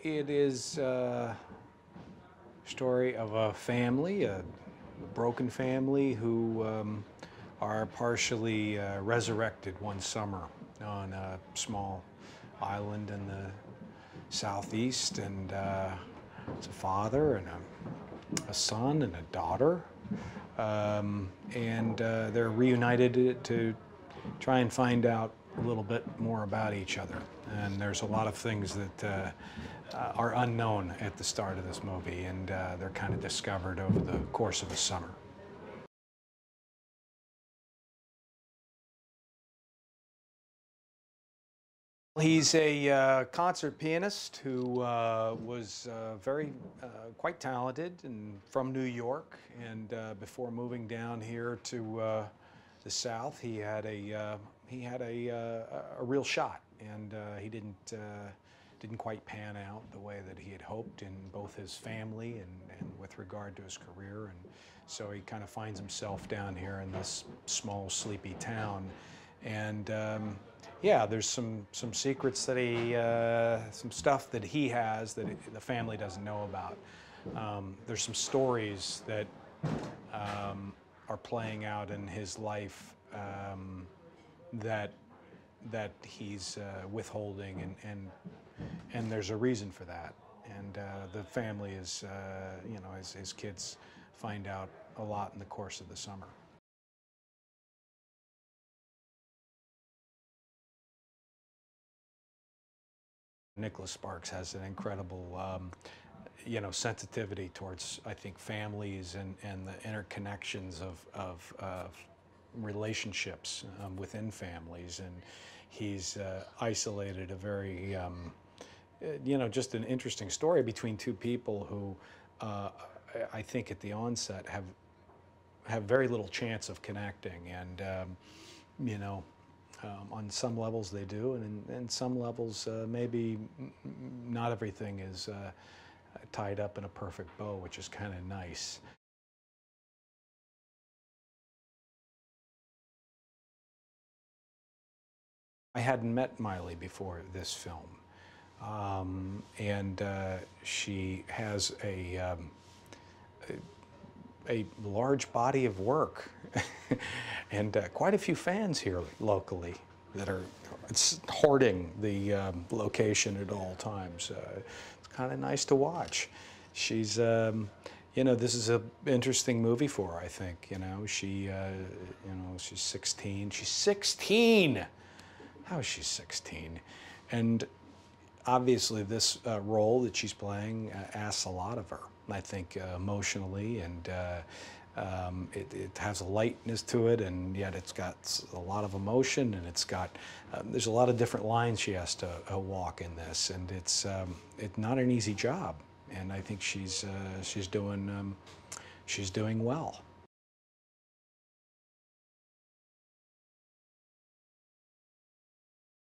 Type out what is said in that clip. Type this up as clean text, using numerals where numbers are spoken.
It is a story of a family, a broken family who are partially resurrected one summer on a small island in the southeast, and it's a father and a son and a daughter, and they're reunited to try and find out a little bit more about each other. And there's a lot of things that are unknown at the start of this movie, and they're kind of discovered over the course of the summer. He's a concert pianist who was quite talented and from New York. And before moving down here to the South, he had a real shot, and he didn't quite pan out the way that he had hoped in both his family and with regard to his career. And so he kind of finds himself down here in this small, sleepy town. And yeah, there's some secrets that some stuff that he has that the family doesn't know about. There's some stories that are playing out in his life that he's withholding, and there's a reason for that. And the family is, you know, his kids find out a lot in the course of the summer. Nicholas Sparks has an incredible, you know, sensitivity towards, I think, families and the interconnections of relationships within families. And he's isolated a very, you know, just an interesting story between two people who I think at the onset have very little chance of connecting. And, you know, on some levels they do, and in some levels maybe not everything is tied up in a perfect bow, which is kind of nice. I hadn't met Miley before this film, and she has a large body of work and quite a few fans here locally that are hoarding the location at all times. It's kind of nice to watch. She's, you know, this is an interesting movie for her, I think. You know, you know, she's 16. She's 16! How is she 16? And obviously this role that she's playing asks a lot of her, I think, emotionally, and it has a lightness to it, and yet it's got a lot of emotion, and it's got, there's a lot of different lines she has to walk in this, and it's not an easy job, and I think she's doing well.